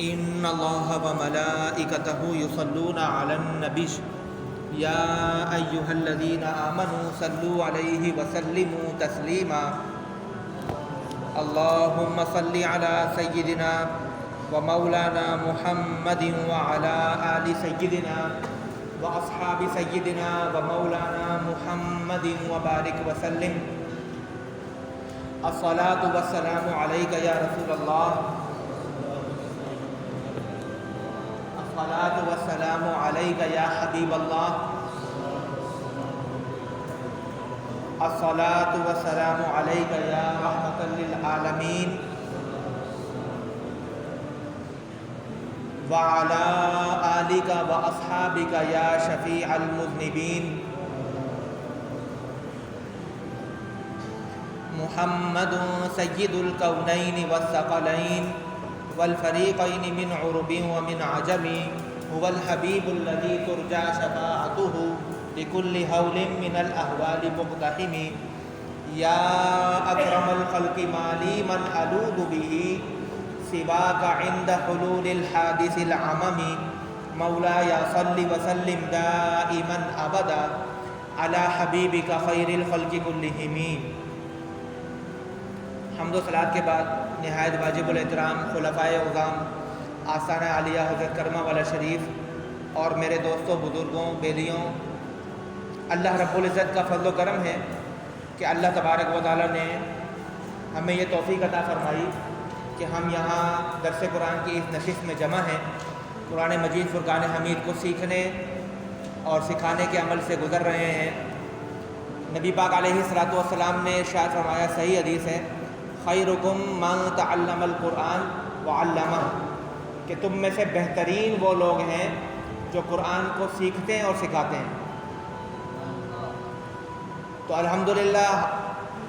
ان اللہ وملائکتہ یصلون علی النبی یا ایہا الذین آمنوا صلوا علیہ وسلموا تسلیما اللہم صل علی سیدنا ومولانا محمد وعلی آل سیدنا واصحاب سیدنا ومولانا محمد وبارک وسلم الصلاۃ والسلام علیک یا رسول اللہ الصلاۃ والسلام علیک یا حبیب اللہ الصلاۃ والسلام علیک یا رحمۃ للعالمین وعلی آلک واصحابک یا شفیع المذنبین محمد سید الکونین والثقلین والفریقین من عرب ومن عجم هو الحبیب الذی ترجى شفاعته لكل هول من الاحوال مقتحم یا اکرم الخلق ما لی من الوذ به سواك عند حلول الحادث العمم مولاي صل وسلم دائما ابدا على حبیبک خیر الخلق كلهم۔ حمد و صلات کے بعد نہایت واجب الاحترام خلفائے اعظام آستانہ عالیہ حضرت کرمہ والا شریف اور میرے دوستوں بزرگوں بیلیوں، اللہ رب العزت کا فضل و کرم ہے کہ اللہ تبارک و تعالیٰ نے ہمیں یہ توفیق عطا فرمائی کہ ہم یہاں درس قرآن کی اس نشست میں جمع ہیں، قرآن مجید فرقان حمید کو سیکھنے اور سکھانے کے عمل سے گزر رہے ہیں۔ نبی پاک علیہ الصلاۃ والسلام نے ارشاد فرمایا، صحیح حدیث ہے، خیرکم من تعلم القرآن وعلمہ، کہ تم میں سے بہترین وہ لوگ ہیں جو قرآن کو سیکھتے ہیں اور سکھاتے ہیں۔ تو الحمدللہ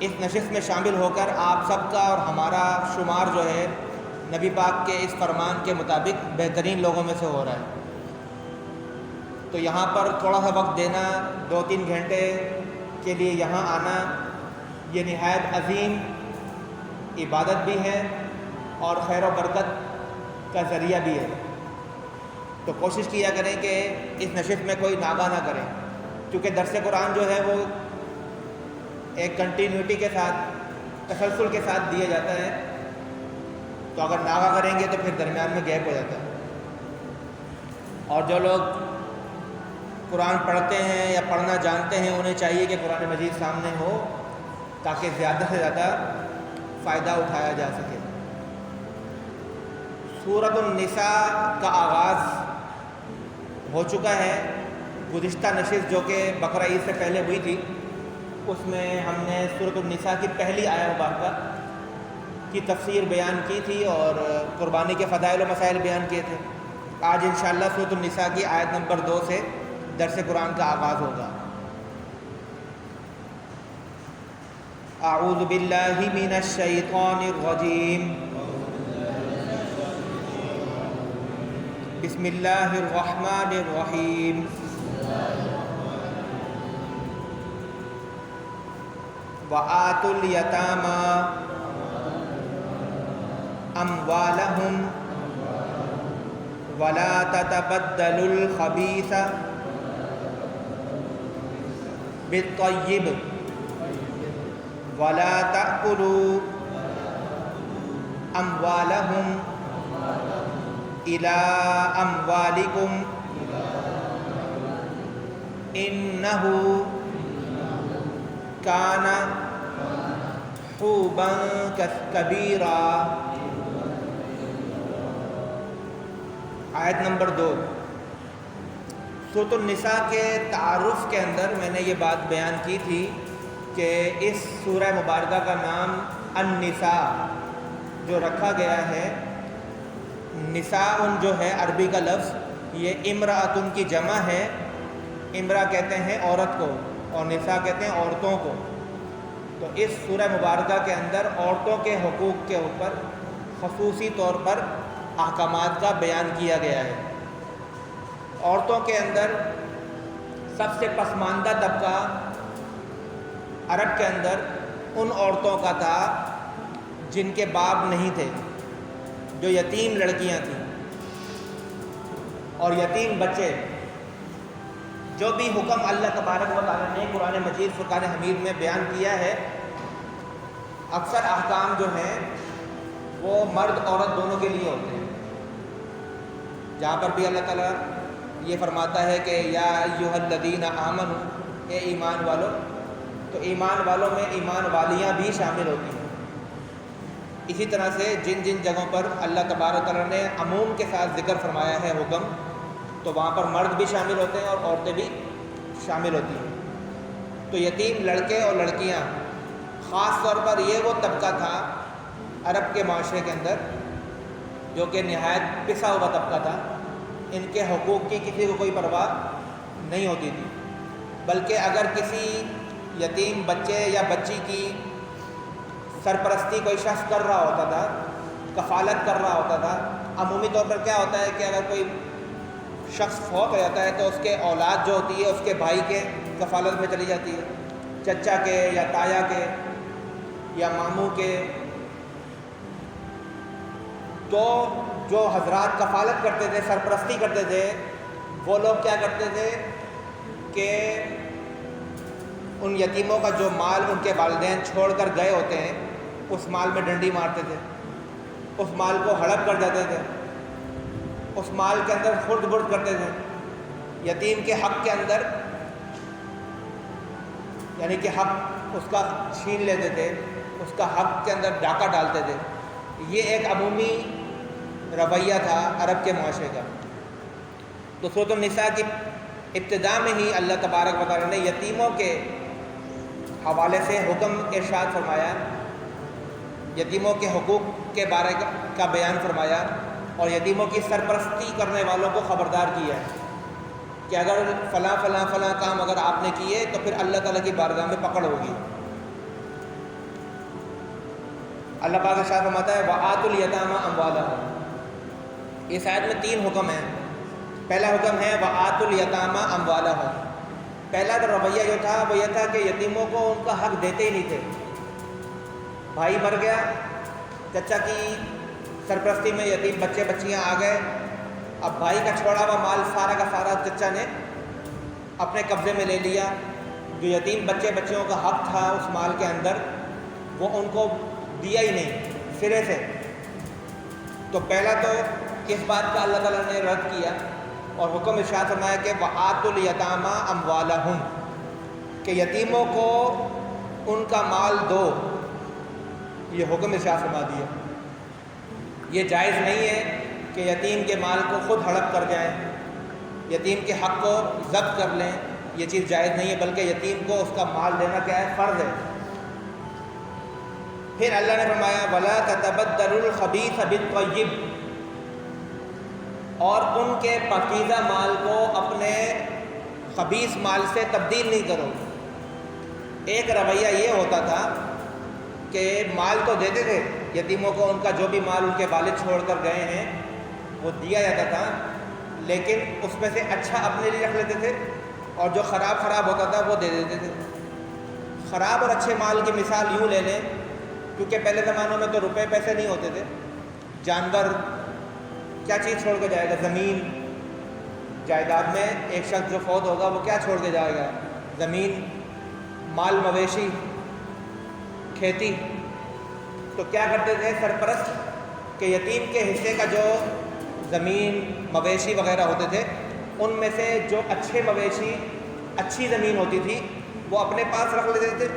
اس نشست میں شامل ہو کر آپ سب کا اور ہمارا شمار جو ہے نبی پاک کے اس فرمان کے مطابق بہترین لوگوں میں سے ہو رہا ہے۔ تو یہاں پر تھوڑا سا وقت دینا، 2-3 گھنٹے کے لیے یہاں آنا، یہ نہایت عظیم عبادت بھی ہے اور خیر و برکت کا ذریعہ بھی ہے۔ تو کوشش کیا کریں کہ اس نشست میں کوئی ناغہ نہ کریں، کیونکہ درس قرآن جو ہے وہ ایک کنٹینیوٹی کے ساتھ، تسلسل کے ساتھ دیا جاتا ہے، تو اگر ناغہ کریں گے تو پھر درمیان میں گیپ ہو جاتا ہے۔ اور جو لوگ قرآن پڑھتے ہیں یا پڑھنا جانتے ہیں انہیں چاہیے کہ قرآن مجید سامنے ہو تاکہ زیادہ سے زیادہ فائدہ اٹھایا جا سکے۔ سورۃ النساء کا آغاز ہو چکا ہے۔ گزشتہ نشست جو کہ بقرہ عید سے پہلے ہوئی تھی، اس میں ہم نے سورۃ النساء کی پہلی آیہ مبارکہ کی تفسیر بیان کی تھی اور قربانی کے فضائل و مسائل بیان کیے تھے۔ آج انشاءاللہ سورۃ النساء کی آیت نمبر 2 سے درس قرآن کا آغاز ہوگا۔ اعوذ باللہ من الشیطان الرجیم، بسم اللہ الرحمن الرحیم، وآتوا الیتامی اموالہم ولا تتبدلوا الخبیث بالطیب ولا تأکلوا اموالہم الی اموالکم انہ کان حوبا کبیرا۔ آیت نمبر 2۔ سورۃ النساء کے تعارف کے اندر میں نے یہ بات بیان کی تھی کہ اس سورہ مبارکہ کا نام النساء جو رکھا گیا ہے، نساء جو ہے عربی کا لفظ، یہ امرأتن کی جمع ہے۔ امرأ کہتے ہیں عورت کو اور نساء کہتے ہیں عورتوں کو۔ تو اس سورہ مبارکہ کے اندر عورتوں کے حقوق کے اوپر خصوصی طور پر احکامات کا بیان کیا گیا ہے۔ عورتوں کے اندر سب سے پسماندہ طبقہ عرب کے اندر ان عورتوں کا تھا جن کے باپ نہیں تھے، جو یتیم لڑکیاں تھیں۔ اور یتیم بچے، جو بھی حکم اللہ تبارک و تعالیٰ نے قرآن مجید فرقان حمید میں بیان کیا ہے، اکثر احکام جو ہیں وہ مرد عورت دونوں کے لیے ہوتے ہیں۔ جہاں پر بھی اللہ تعالیٰ یہ فرماتا ہے کہ یا ایھا الذین آمنوا، اے ایمان والو، تو ایمان والوں میں ایمان والیاں بھی شامل ہوتی ہیں۔ اسی طرح سے جن جن جگہوں پر اللہ تبارک و تعالیٰ نے عموم کے ساتھ ذکر فرمایا ہے حکم، تو وہاں پر مرد بھی شامل ہوتے ہیں اور عورتیں بھی شامل ہوتی ہیں۔ تو یتیم لڑکے اور لڑکیاں، خاص طور پر یہ وہ طبقہ تھا عرب کے معاشرے کے اندر جو کہ نہایت پسا ہوا طبقہ تھا، ان کے حقوق کی کسی کو کوئی پرواہ نہیں ہوتی تھی، بلکہ اگر کسی یتیم بچے یا بچی کی سرپرستی کوئی شخص کر رہا ہوتا تھا، کفالت کر رہا ہوتا تھا، عمومی طور پر کیا ہوتا ہے کہ اگر کوئی شخص فوت ہو جاتا ہے تو اس کے اولاد جو ہوتی ہے اس کے بھائی کے کفالت میں چلی جاتی ہے، چچا کے یا تایا کے یا ماموں کے۔ تو جو حضرات کفالت کرتے تھے، سرپرستی کرتے تھے، وہ لوگ کیا کرتے تھے کہ ان یتیموں کا جو مال ان کے والدین چھوڑ کر گئے ہوتے ہیں، اس مال میں ڈنڈی مارتے تھے، اس مال کو ہڑپ کر دیتے تھے، اس مال کے اندر خرد برد کرتے تھے، یتیم کے حق کے اندر یعنی کہ حق اس کا چھین لیتے تھے، اس کا حق کے اندر ڈاکہ ڈالتے تھے۔ یہ ایک عمومی رویہ تھا عرب کے معاشرے کا۔ تو سورۃ النساء کی ابتدا میں ہی اللہ تبارک و تعالیٰ نے یتیموں کے حوالے سے حکم ارشاد فرمایا، یتیموں کے حقوق کے بارے کا بیان فرمایا، اور یتیموں کی سرپرستی کرنے والوں کو خبردار کیا ہے کہ اگر فلاں فلاں فلاں کام اگر آپ نے کیے تو پھر اللہ تعالیٰ کی بارگاہ میں پکڑ ہوگی۔ اللہ پاک ارشاد فرماتا ہے وَآتُوا الْيَتَامَىٰ أَمْوَالَهُمْ۔ اس آیت میں 3 حکم ہیں۔ پہلا حکم ہے وَآتُوا الْيَتَامَىٰ أَمْوَالَهُمْ۔ پہلا رویہ جو تھا وہ یہ تھا کہ یتیموں کو ان کا حق دیتے ہی نہیں تھے۔ بھائی مر گیا، چچا کی سرپرستی میں یتیم بچے بچیاں آ گئے، اب بھائی کا چھوڑا ہوا مال سارا کا سارا چچا نے اپنے قبضے میں لے لیا۔ جو یتیم بچے بچیوں کا حق تھا اس مال کے اندر وہ ان کو دیا ہی نہیں سرے سے۔ تو پہلا تو اس بات کا اللہ تعالیٰ نے رد کیا اور حکم ارشاد فرمایا کہ وَآتُوا الْيَتَامَىٰ أَمْوَالَهُمْ، کہ یتیموں کو ان کا مال دو، یہ حکم ارشاد فرما دیا۔ یہ جائز نہیں ہے کہ یتیم کے مال کو خود ہڑپ کر جائیں، یتیم کے حق کو ضبط کر لیں، یہ چیز جائز نہیں ہے، بلکہ یتیم کو اس کا مال دینا کیا ہے؟ فرض ہے۔ پھر اللہ نے فرمایا وَلَا تَتَبَدَّلُوا الْخَبِيثَ بِالطَّيِّبِ، اور ان کے پاکیزہ مال کو اپنے خبیث مال سے تبدیل نہیں کرو۔ ایک رویہ یہ ہوتا تھا کہ مال تو دیتے تھے یتیموں کو، ان کا جو بھی مال ان کے والد چھوڑ کر گئے ہیں وہ دیا جاتا تھا، لیکن اس میں سے اچھا اپنے لیے رکھ لیتے تھے اور جو خراب ہوتا تھا وہ دے دیتے تھے۔ خراب اور اچھے مال کی مثال یوں لے لیں، کیونکہ پہلے زمانوں میں تو روپے پیسے نہیں ہوتے تھے، جانور کیا چیز چھوڑ کے جائے گا؟ زمین جائیداد میں ایک شخص جو فوت ہوگا وہ کیا چھوڑ کے جائے گا؟ زمین، مال مویشی، کھیتی۔ تو کیا کرتے تھے سرپرست کہ یتیم کے حصے کا جو زمین مویشی وغیرہ ہوتے تھے ان میں سے جو اچھے مویشی، اچھی زمین ہوتی تھی وہ اپنے پاس رکھ لیتے تھے،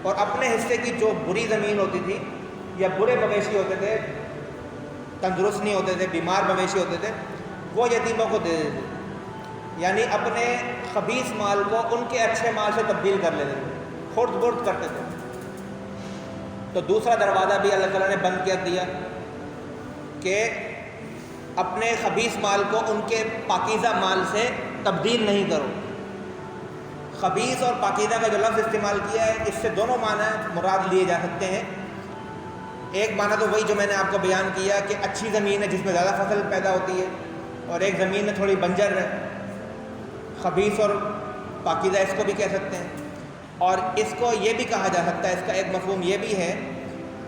اور اپنے حصے کی جو بری زمین ہوتی تھی یا برے مویشی ہوتے تھے، تندرست نہیں ہوتے تھے، بیمار مویشی ہوتے تھے، وہ یتیموں کو دے دیتے تھے، یعنی اپنے خبیث مال کو ان کے اچھے مال سے تبدیل کر لیتے تھے، خرد برد کرتے تھے۔ تو دوسرا دروازہ بھی اللہ تعالیٰ نے بند کر دیا کہ اپنے خبیث مال کو ان کے پاکیزہ مال سے تبدیل نہیں کرو۔ خبیث اور پاکیزہ کا جو لفظ استعمال کیا ہے اس سے دونوں معنی مراد لیے جا سکتے ہیں۔ ایک معنی تو وہی جو میں نے آپ کو بیان کیا کہ اچھی زمین ہے جس میں زیادہ فصل پیدا ہوتی ہے، اور ایک زمین ہے تھوڑی بنجر ہے، خبیث اور پاکیزہ اس کو بھی کہہ سکتے ہیں۔ اور اس کو یہ بھی کہا جا سکتا ہے، اس کا ایک مفہوم یہ بھی ہے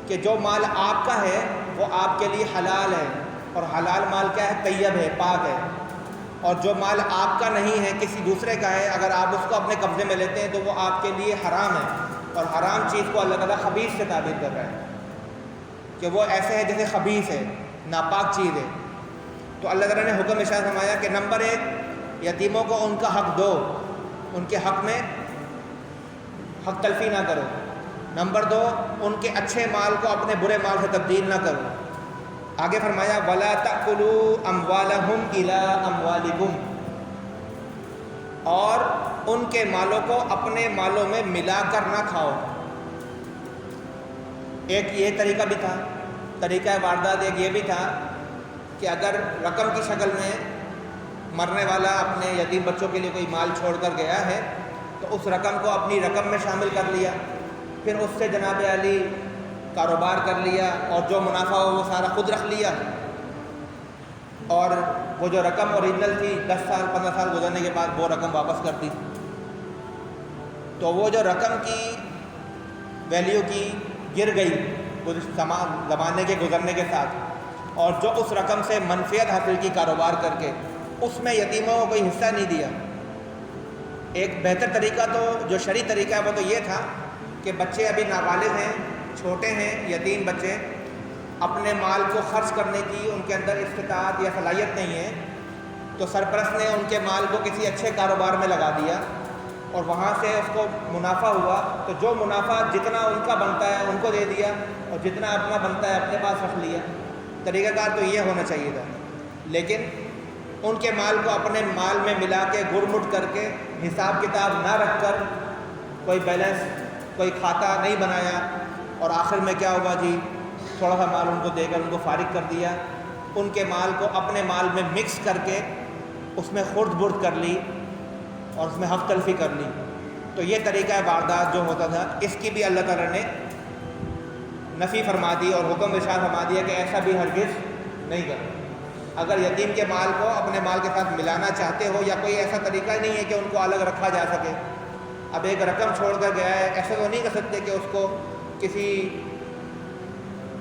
کہ جو مال آپ کا ہے وہ آپ کے لیے حلال ہے، اور حلال مال کیا ہے؟ طیب ہے، پاک ہے۔ اور جو مال آپ کا نہیں ہے کسی دوسرے کا ہے، اگر آپ اس کو اپنے قبضے میں لیتے ہیں تو وہ آپ کے لیے حرام ہے، اور حرام چیز کو اللہ تعالیٰ خبیث سے تعبیر کر رہا ہے کہ وہ ایسے ہے جیسے خبیث ہے، ناپاک چیز ہے۔ تو اللہ تعالیٰ نے حکم ارشاد فرمایا کہ نمبر 1، یتیموں کو ان کا حق دو، ان کے حق میں حق تلفی نہ کرو۔ نمبر 2، ان کے اچھے مال کو اپنے برے مال سے تبدیل نہ کرو۔ آگے فرمایا وَلَا تَأْكُلُوا أَمْوَالَهُمْ إِلَىٰ أَمْوَالِكُمْ، اور ان کے مالوں کو اپنے مالوں میں ملا کر نہ کھاؤ۔ ایک یہ طریقہ بھی تھا، طریقہ واردات ایک یہ بھی تھا کہ اگر رقم کی شکل میں مرنے والا اپنے یتیم بچوں کے لیے کوئی مال چھوڑ کر گیا ہے تو اس رقم کو اپنی رقم میں شامل کر لیا، پھر اس سے جناب علی کاروبار کر لیا، اور جو منافع ہو وہ سارا خود رکھ لیا، اور وہ جو رقم اوریجنل تھی 10 سال 15 سال گزرنے کے بعد وہ رقم واپس کر دی۔ تو وہ جو رقم کی ویلیو کی گر گئی زمانے کے گزرنے کے ساتھ، اور جو اس رقم سے منفعت حاصل کی کاروبار کر کے، اس میں یتیموں کو کوئی حصہ نہیں دیا۔ ایک بہتر طریقہ تو جو شرعی طریقہ ہے وہ تو یہ تھا کہ بچے ابھی نابالغ ہیں، چھوٹے ہیں، یتیم بچے، اپنے مال کو خرچ کرنے کی ان کے اندر استطاعت یا صلاحیت نہیں ہے، تو سرپرست نے ان کے مال کو کسی اچھے کاروبار میں لگا دیا، اور وہاں سے اس کو منافع ہوا تو جو منافع جتنا ان کا بنتا ہے ان کو دے دیا، اور جتنا اپنا بنتا ہے اپنے پاس رکھ لیا۔ طریقہ کار تو یہ ہونا چاہیے تھا، لیکن ان کے مال کو اپنے مال میں ملا کے گڑ مٹ کر کے حساب کتاب نہ رکھ کر، کوئی بیلنس کوئی کھاتا نہیں بنایا، اور آخر میں کیا ہوا جی، تھوڑا سا مال ان کو دے کر ان کو فارغ کر دیا، ان کے مال کو اپنے مال میں مکس کر کے اس میں خرد برد کر لی اور اس میں حق تلفی کر لی۔ تو یہ طریقہ واردات جو ہوتا تھا اس کی بھی اللہ تعالیٰ نے نفی فرما دی اور حکم ارشاد فرما دیا کہ ایسا بھی ہرگز نہیں کرو۔ اگر یتیم کے مال کو اپنے مال کے ساتھ ملانا چاہتے ہو، یا کوئی ایسا طریقہ نہیں ہے کہ ان کو الگ رکھا جا سکے، اب ایک رقم چھوڑ کر گیا ہے، ایسا تو نہیں کر سکتے کہ اس کو کسی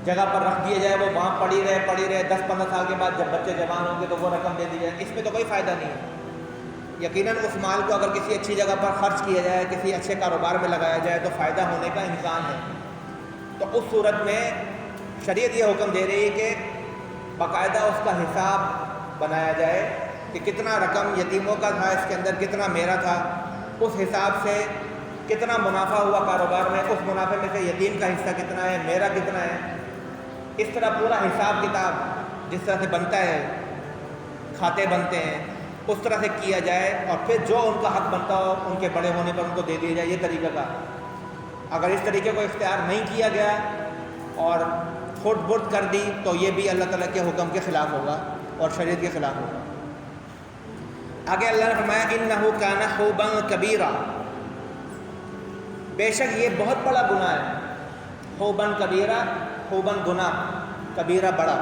جگہ پر رکھ دیا جائے، وہ وہاں پڑی رہے 10-15 سال کے بعد جب بچے جوان ہوں گے تو وہ رقم دے دی جائے، اس میں تو کوئی فائدہ نہیں ہے۔ یقیناً اس مال کو اگر کسی اچھی جگہ پر خرچ کیا جائے، کسی اچھے کاروبار میں لگایا جائے تو فائدہ ہونے کا امکان ہے۔ تو اس صورت میں شریعت یہ حکم دے رہی ہے کہ باقاعدہ اس کا حساب بنایا جائے کہ کتنا رقم یتیموں کا تھا، اس کے اندر کتنا میرا تھا، اس حساب سے کتنا منافع ہوا کاروبار میں، اس منافع میں سے یتیم کا حصہ کتنا ہے، میرا کتنا ہے، اس طرح پورا حساب کتاب جس طرح سے بنتا ہے، کھاتے بنتے ہیں، اس طرح سے کیا جائے، اور پھر جو ان کا حق بنتا ہو ان کے بڑے ہونے پر ان کو دے دیا جائے۔ یہ طریقہ کا اگر اس طریقے کو اختیار نہیں کیا گیا اور خود برد کر دی تو یہ بھی اللہ تعالیٰ کے حکم کے خلاف ہوگا اور شریعت کے خلاف ہوگا۔ آگے اللہ نے فرمایا اِنَّهُ كَانَ حُوبًا كَبِيرًا، بے شک یہ بہت بڑا گناہ ہے۔ حوباً کبیرہ، حوباً گناہ، کبیرہ بڑا،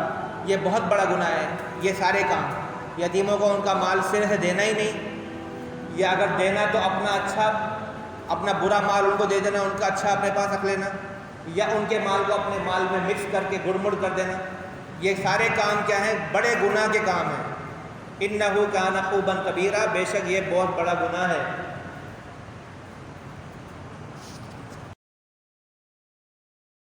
یہ بہت بڑا گناہ ہے۔ یہ سارے کام یتیموں کو ان کا مال سرے سے دینا ہی نہیں، یا اگر دینا تو اپنا برا مال ان کو دے دینا، ان کا اچھا اپنے پاس رکھ لینا، یا ان کے مال کو اپنے مال میں مکس کر کے گڑ مڑ کر دینا، یہ سارے کام کیا ہیں؟ بڑے گناہ کے کام ہیں۔ اِنَّهُ كَانَ حُوبًا كَبِيرًا، بے شک یہ بہت بڑا گناہ ہے۔